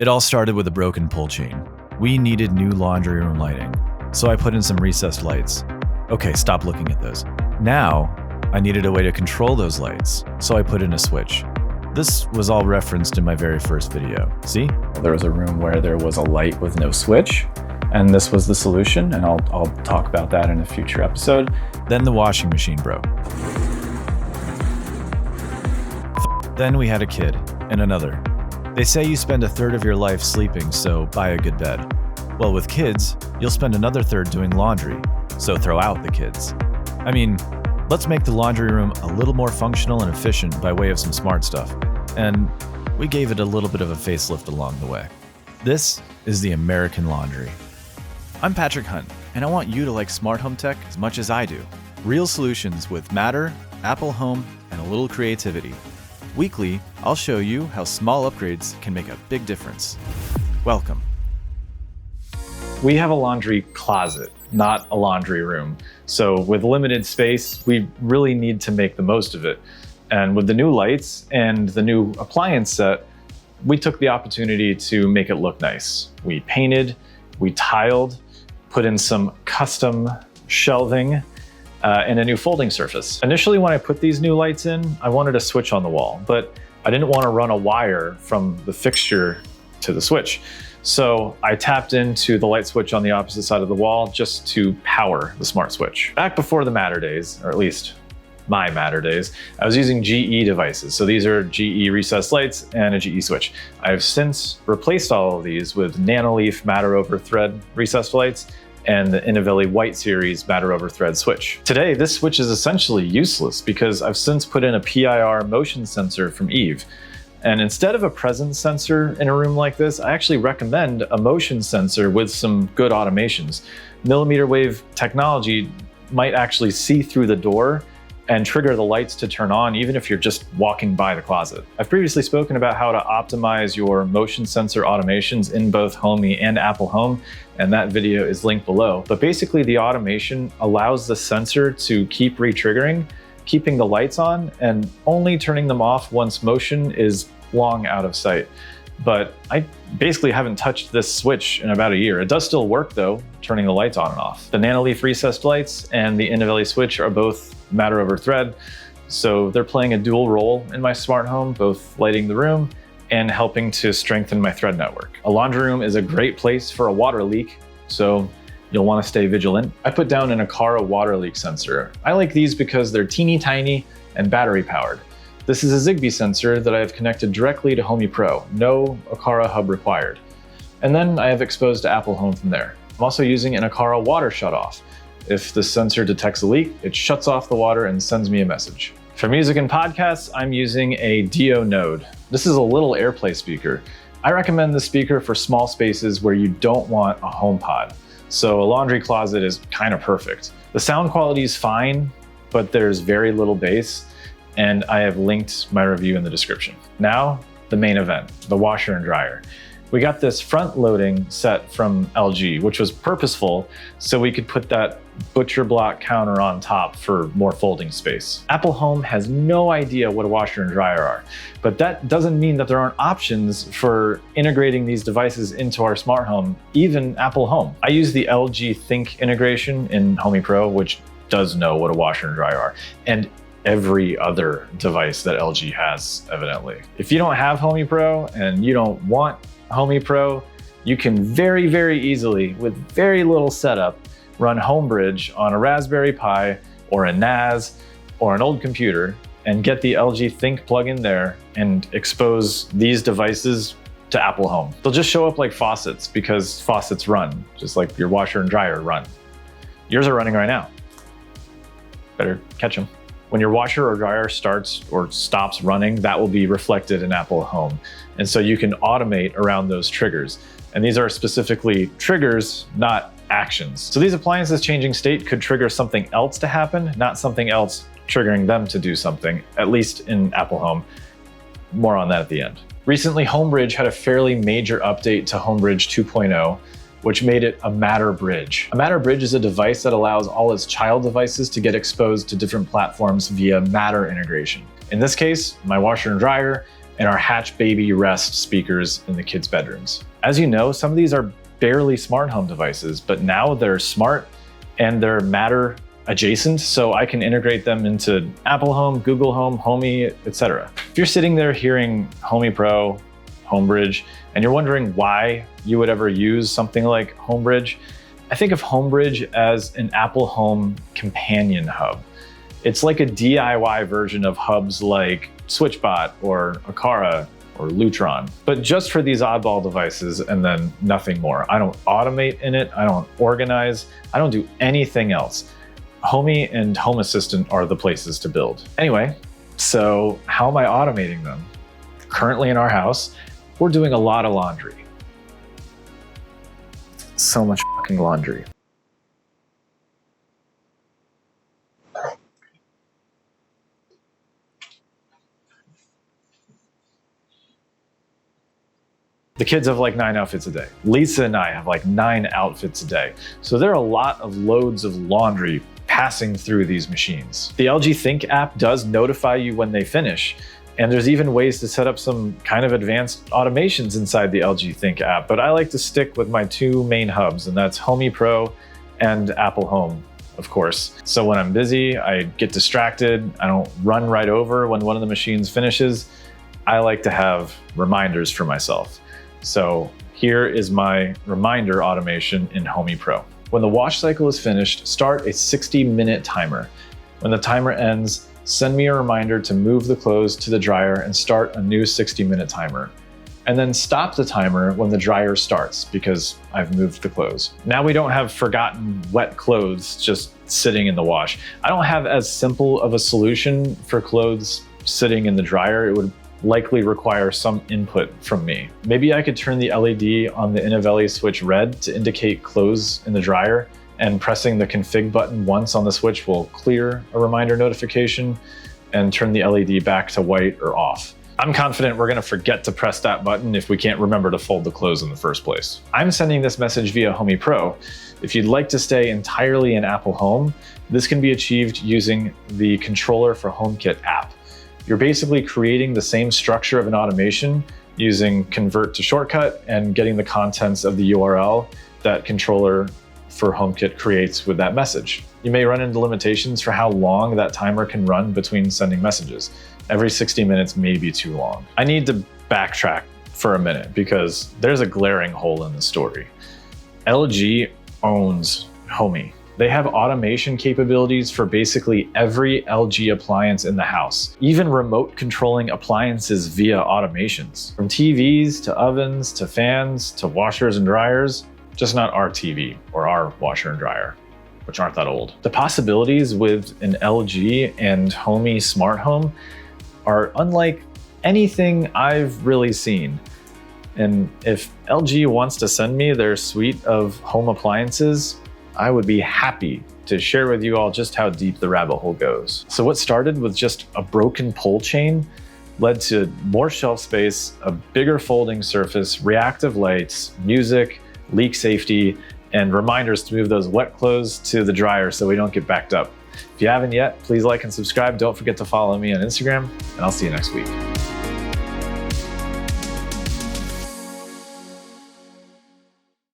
It all started with a broken pull chain. We needed new laundry room lighting, so I put in some recessed lights. Okay, stop looking at those. Now, I needed a way to control those lights, so I put in a switch. This was all referenced in my very first video. See? There was a room where there was a light with no switch, and this was the solution, and I'll talk about that in a future episode. Then the washing machine broke. Then we had a kid, and another. They say you spend a third of your life sleeping, so buy a good bed. Well, with kids, you'll spend another third doing laundry, so throw out the kids. I mean, let's make the laundry room a little more functional and efficient by way of some smart stuff. And we gave it a little bit of a facelift along the way. This is the American Laundry. I'm Patrick Hunt, and I want you to like smart home tech as much as I do. Real solutions with Matter, Apple Home, and a little creativity. Weekly, I'll show you how small upgrades can make a big difference. Welcome. We have a laundry closet, not a laundry room. So with limited space, we really need to make the most of it. And with the new lights and the new appliance set, we took the opportunity to make it look nice. We painted, we tiled, put in some custom shelving, and a new folding surface. Initially, when I put these new lights in, I wanted a switch on the wall, but I didn't want to run a wire from the fixture to the switch. So I tapped into the light switch on the opposite side of the wall just to power the smart switch. Back before the Matter days, or at least my Matter days, I was using GE devices. So these are GE recessed lights and a GE switch. I've since replaced all of these with Nanoleaf Matter over Thread recessed lights and the Innovelli White Series Matter over Thread switch. Today, this switch is essentially useless because I've since put in a PIR motion sensor from Eve. And instead of a presence sensor in a room like this, I actually recommend a motion sensor with some good automations. Millimeter wave technology might actually see through the door and trigger the lights to turn on even if you're just walking by the closet. I've previously spoken about how to optimize your motion sensor automations in both Homey and Apple Home, and that video is linked below. But basically the automation allows the sensor to keep re-triggering, keeping the lights on, and only turning them off once motion is long out of sight. But I basically haven't touched this switch in about a year. It does still work though, turning the lights on and off. The Nanoleaf recessed lights and the Innovelli switch are both Matter over Thread, so they're playing a dual role in my smart home, both lighting the room and helping to strengthen my thread network. A laundry room is a great place for a water leak, so you'll want to stay vigilant. I put down an Aqara water leak sensor. I like these because they're teeny tiny and battery powered. This is a Zigbee sensor that I have connected directly to Homey Pro, no Aqara hub required. And then I have exposed to Apple Home from there. I'm also using an Aqara water shutoff. If the sensor detects a leak, it shuts off the water and sends me a message. For music and podcasts, I'm using a Dio Node. This is a little AirPlay speaker. I recommend this speaker for small spaces where you don't want a HomePod. So a laundry closet is kind of perfect. The sound quality is fine, but there's very little bass, and I have linked my review in the description. Now, the main event, the washer and dryer. We got this front loading set from LG, which was purposeful so we could put that butcher block counter on top for more folding space. Apple Home has no idea what a washer and dryer are, but that doesn't mean that there aren't options for integrating these devices into our smart home, even Apple Home. I use the LG ThinQ integration in Homey Pro, which does know what a washer and dryer are, and every other device that LG has, evidently. If you don't have Homey Pro and you don't want Homey Pro, you can very, very easily, with very little setup, run Homebridge on a Raspberry Pi or a NAS or an old computer and get the LG ThinQ plug-in there and expose these devices to Apple Home. They'll just show up like faucets because faucets run, just like your washer and dryer run. Yours are running right now. Better catch them. When your washer or dryer starts or stops running, that will be reflected in Apple Home. And so you can automate around those triggers. And these are specifically triggers, not actions. So these appliances changing state could trigger something else to happen, not something else triggering them to do something, at least in Apple Home. More on that at the end. Recently, Homebridge had a fairly major update to Homebridge 2.0, which made it a Matter bridge. A Matter bridge is a device that allows all its child devices to get exposed to different platforms via Matter integration. In this case, my washer and dryer and our Hatch Baby Rest speakers in the kids' bedrooms. As you know, some of these are barely smart home devices, but now they're smart and they're Matter adjacent, so I can integrate them into Apple Home, Google Home, Homey, etc. If you're sitting there hearing Homey Pro, Homebridge, and you're wondering why you would ever use something like Homebridge, I think of Homebridge as an Apple Home companion hub. It's like a DIY version of hubs like SwitchBot or Aqara or Lutron, but just for these oddball devices and then nothing more. I don't automate in it, I don't organize, I don't do anything else. Homey and Home Assistant are the places to build. Anyway, so how am I automating them? Currently in our house, we're doing a lot of laundry. So much fucking laundry. The kids have like 9 outfits a day. Lisa and I have like 9 outfits a day. So there are a lot of loads of laundry passing through these machines. The LG ThinQ app does notify you when they finish, and there's even ways to set up some kind of advanced automations inside the LG ThinQ app, but I like to stick with my 2 main hubs, and that's Homey Pro and Apple Home, of course. So when I'm busy, I get distracted, I don't run right over when one of the machines finishes. I like to have reminders for myself. So here is my reminder automation in Homey Pro. When the wash cycle is finished, start a 60-minute timer. When the timer ends, send me a reminder to move the clothes to the dryer and start a new 60-minute timer. And then stop the timer when the dryer starts because I've moved the clothes. Now we don't have forgotten wet clothes just sitting in the wash. I don't have as simple of a solution for clothes sitting in the dryer. It would likely require some input from me. Maybe I could turn the LED on the Innovelli switch red to indicate clothes in the dryer, and pressing the config button once on the switch will clear a reminder notification and turn the LED back to white or off. I'm confident we're gonna forget to press that button if we can't remember to fold the clothes in the first place. I'm sending this message via Homey Pro. If you'd like to stay entirely in Apple Home, this can be achieved using the Controller for HomeKit app. You're basically creating the same structure of an automation using convert to shortcut and getting the contents of the URL that Controller for HomeKit creates with that message. You may run into limitations for how long that timer can run between sending messages. Every 60 minutes may be too long. I need to backtrack for a minute because there's a glaring hole in the story. LG owns Homey. They have automation capabilities for basically every LG appliance in the house, even remote controlling appliances via automations. From TVs to ovens to fans to washers and dryers, just not our TV or our washer and dryer, which aren't that old. The possibilities with an LG and Homey smart home are unlike anything I've really seen. And if LG wants to send me their suite of home appliances, I would be happy to share with you all just how deep the rabbit hole goes. So what started with just a broken pole chain led to more shelf space, a bigger folding surface, reactive lights, music, leak safety, and reminders to move those wet clothes to the dryer so we don't get backed up. If you haven't yet, please like and subscribe. Don't forget to follow me on Instagram, and I'll see you next week.